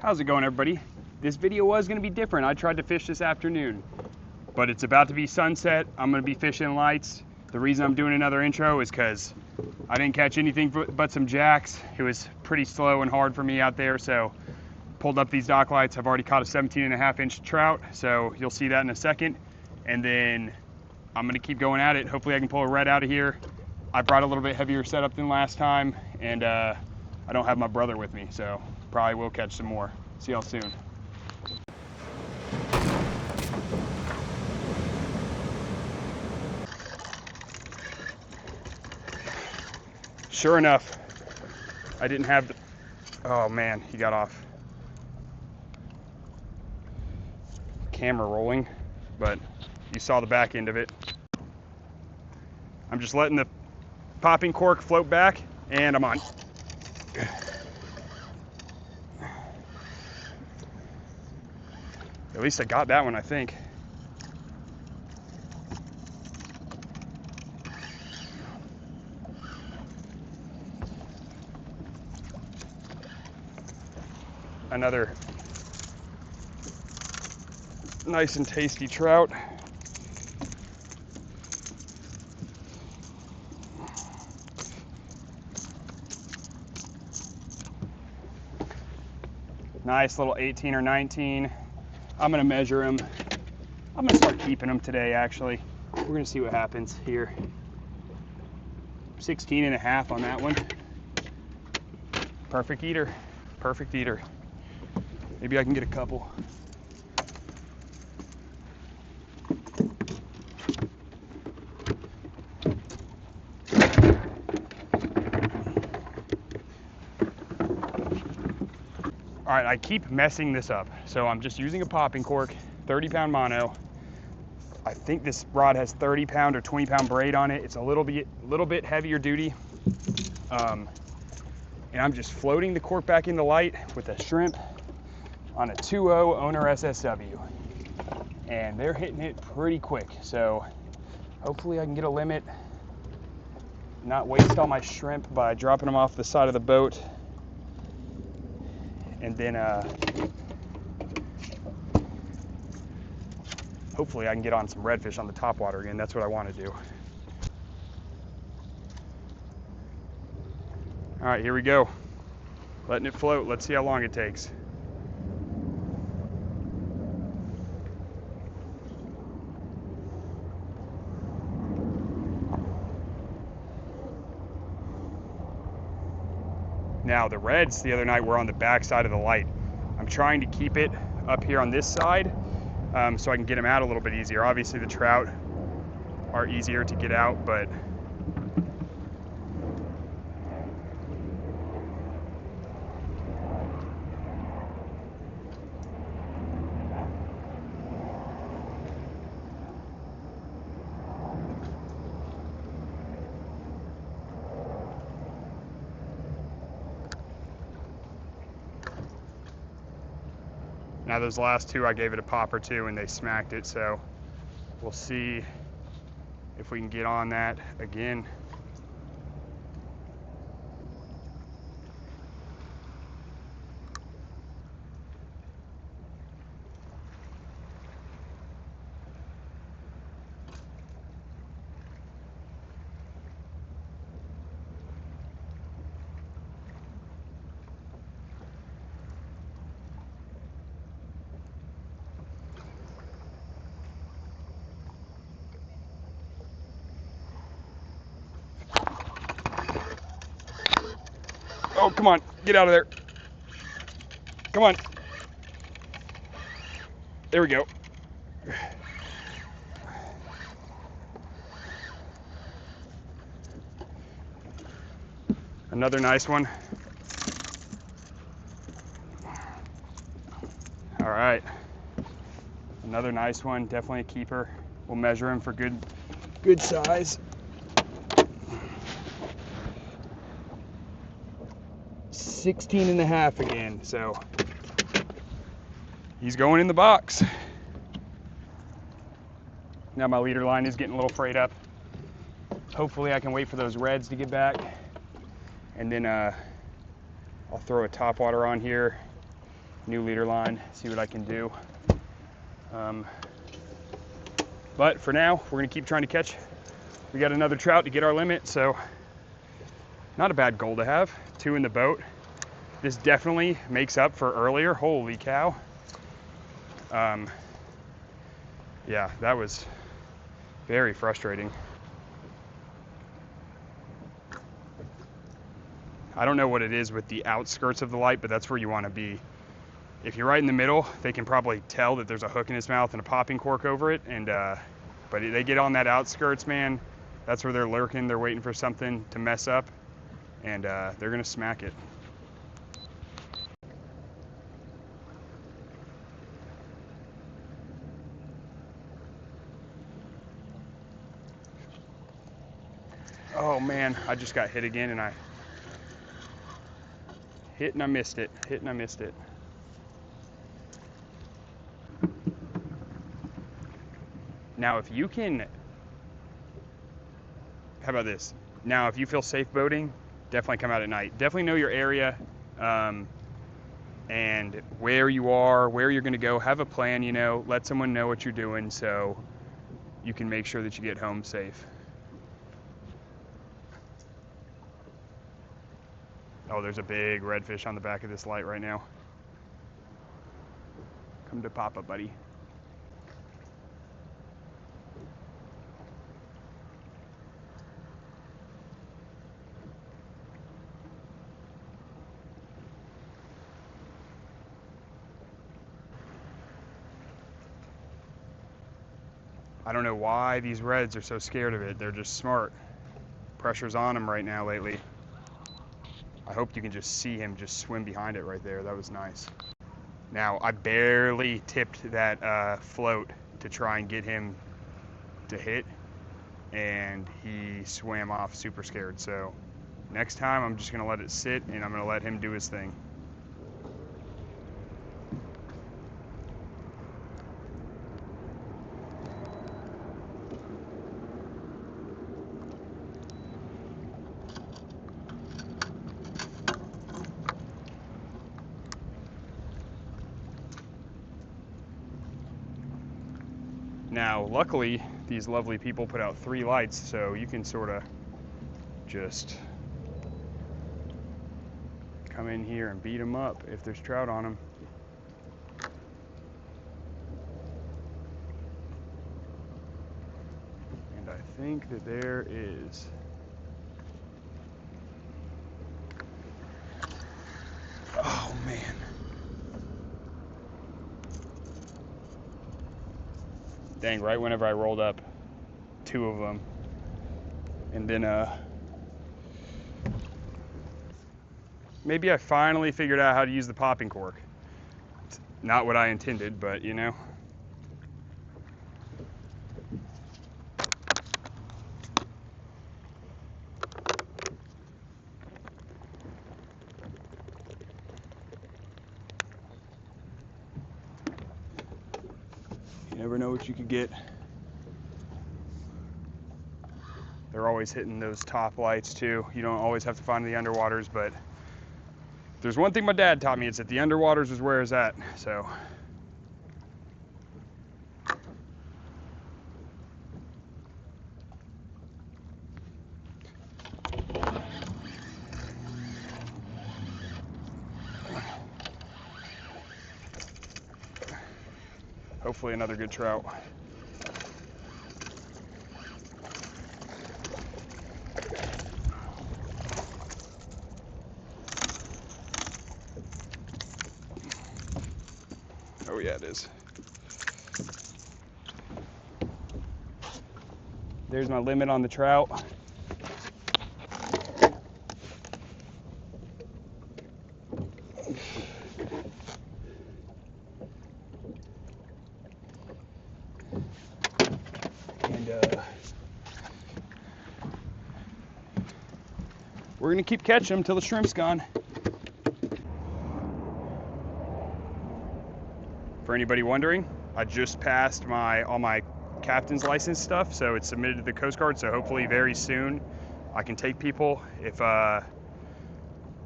How's it going, everybody? This video was going to be different. I tried to fish this afternoon, but it's about to be sunset. I'm going to be fishing lights. The reason I'm doing another intro is because I didn't catch anything but some jacks. It was pretty slow and hard for me out there, so pulled up these dock lights. I've already caught a 17.5-inch trout, so you'll see that in a second. And then I'm going to keep going at it. Hopefully I can pull a red out of here. I brought a little bit heavier setup than last time, and I don't have my brother with me, so probably will catch some more. See y'all soon. Sure enough, I didn't have the, oh man, he got off. Camera rolling, but you saw the back end of it. I'm just letting the popping cork float back, and I'm on. At least I got that one, I think. Another nice and tasty trout. Nice little 18 or 19. I'm gonna measure him. I'm gonna start keeping him today, actually. We're gonna see what happens here. 16.5 on that one. Perfect eater, perfect eater. Maybe I can get a couple. All right, I keep messing this up. So I'm just using a popping cork, 30-pound mono. I think this rod has 30-pound or 20-pound braid on it. It's a little bit heavier duty. And I'm just floating the cork back in the light with a shrimp on a 2.0 owner SSW. And they're hitting it pretty quick. So hopefully I can get a limit, not waste all my shrimp by dropping them off the side of the boat. And then hopefully I can get on some redfish on the topwater again. That's what I want to do. All right, here we go. Letting it float. Let's see how long it takes. Now the reds the other night were on the back side of the light. I'm trying to keep it up here on this side so I can get them out a little bit easier. Obviously the trout are easier to get out, but now those last two I gave it a pop or two and they smacked it, so we'll see if we can get on that again. Oh, come on, get out of there. Come on. There we go. Another nice one. All right. Another nice one, definitely a keeper. We'll measure him for good size. 16.5 again, so he's going in the box. Now my leader line is getting a little frayed up. Hopefully I can wait for those reds to get back, and then I'll throw a topwater on here new leader line, see what I can do. But for now, we're gonna keep trying to catch. We got another trout to get our limit, so not a bad goal to have. 2 in the boat. This definitely makes up for earlier. Holy cow. Yeah, that was very frustrating. I don't know what it is with the outskirts of the light, but that's where you want to be. If you're right in the middle, they can probably tell that there's a hook in his mouth and a popping cork over it. And but they get on that outskirts, man. That's where they're lurking. They're waiting for something to mess up, and they're gonna smack it. Oh man, I just got hit again, and I hit and I missed it. Hit and I missed it. Now, if you can, how about this? Now, if you feel safe boating, definitely come out at night. Definitely know your area and where you are, where you're gonna go. Have a plan, you know, let someone know what you're doing so you can make sure that you get home safe. Oh, there's a big redfish on the back of this light right now. Come to Papa, buddy. I don't know why these reds are so scared of it. They're just smart. Pressure's on them right now lately. I hope you can just see him just swim behind it right there. That was nice. Now, I barely tipped that float to try and get him to hit, and he swam off super scared. So next time, I'm just gonna let it sit, and I'm gonna let him do his thing. Now, luckily, these lovely people put out 3 lights, so you can sort of just come in here and beat them up if there's trout on them. And I think that there is. Oh, man. Dang, right whenever I rolled up, 2 of them. And then, maybe I finally figured out how to use the popping cork. It's not what I intended, but you know. You never know what you could get. They're always hitting those top lights too. You don't always have to find the underwaters, but there's one thing my dad taught me, it's that the underwaters is where it's at, so. Hopefully another good trout. Oh yeah, it is. There's my limit on the trout. And we're gonna keep catching them till the shrimp's gone. For anybody wondering, I just passed all my captain's license stuff, so it's submitted to the Coast Guard, so hopefully very soon I can take people if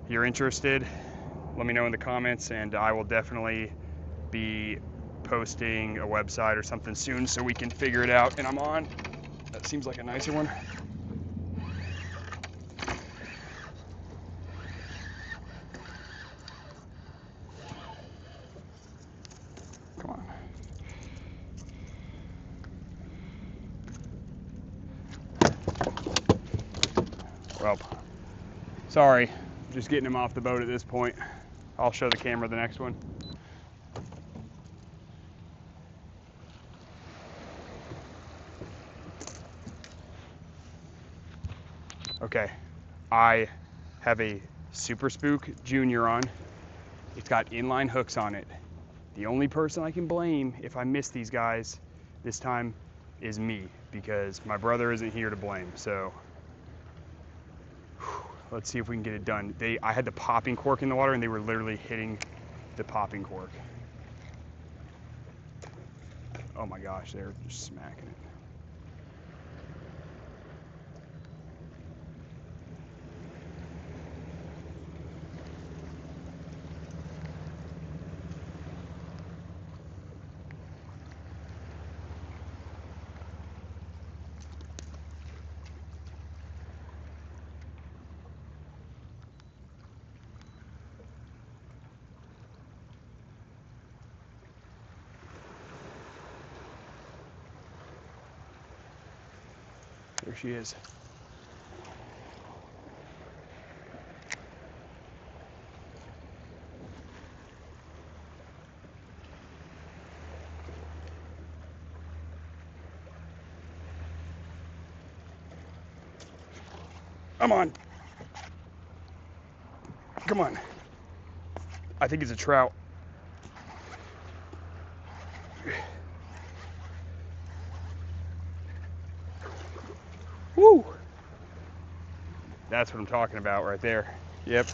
you're interested. let me know in the comments, and I will definitely be posting a website or something soon so we can figure it out. And I'm on. That seems like a nicer one. Come on. Well, sorry, just getting him off the boat at this point. I'll show the camera the next one. Okay, I have a Super Spook Junior on. It's got inline hooks on it. The only person I can blame if I miss these guys this time is me, because my brother isn't here to blame. So let's see if we can get it done. I had the popping cork in the water and they were literally hitting the popping cork. Oh my gosh, they're just smacking it. There she is. Come on. Come on. I think it's a trout. Woo! That's what I'm talking about right there. Yep.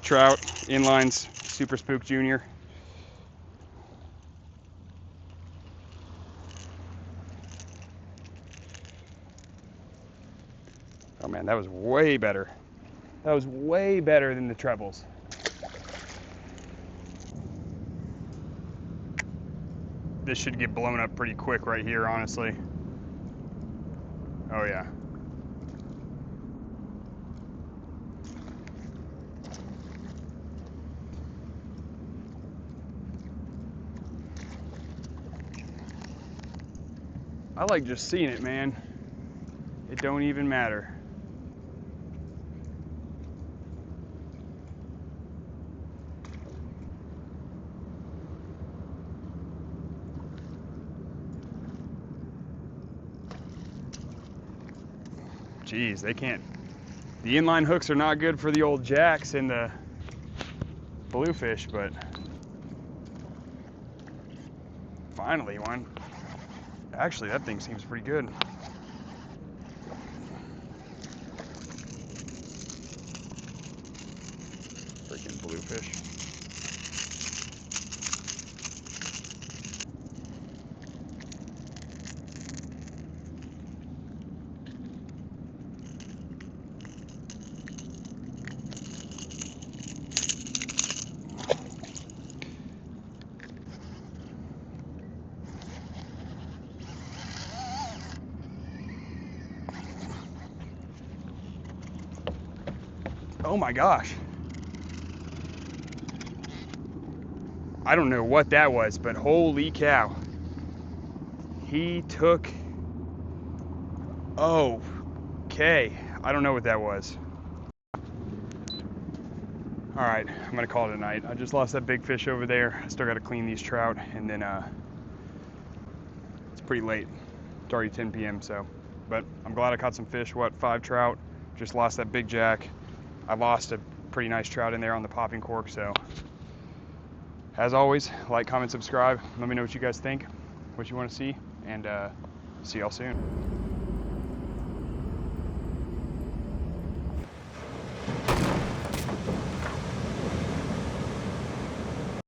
Trout, inlines, Super Spook Junior. Oh man, that was way better. That was way better than the trebles. This should get blown up pretty quick right here, honestly. Oh yeah. I like just seeing it, man. It don't even matter. Jeez, they can't. The inline hooks are not good for the old jacks and the bluefish, but finally one. Actually, that thing seems pretty good. Freaking bluefish. Oh my gosh. I don't know what that was, but holy cow. He took, oh, okay. I don't know what that was. All right, I'm gonna call it a night. I just lost that big fish over there. I still gotta clean these trout, and then it's pretty late. It's already 10 p.m. so, but I'm glad I caught some fish. What, 5 trout? Just lost that big jack. I lost a pretty nice trout in there on the popping cork. So as always, like, comment, subscribe. Let me know what you guys think, what you want to see, and see y'all soon.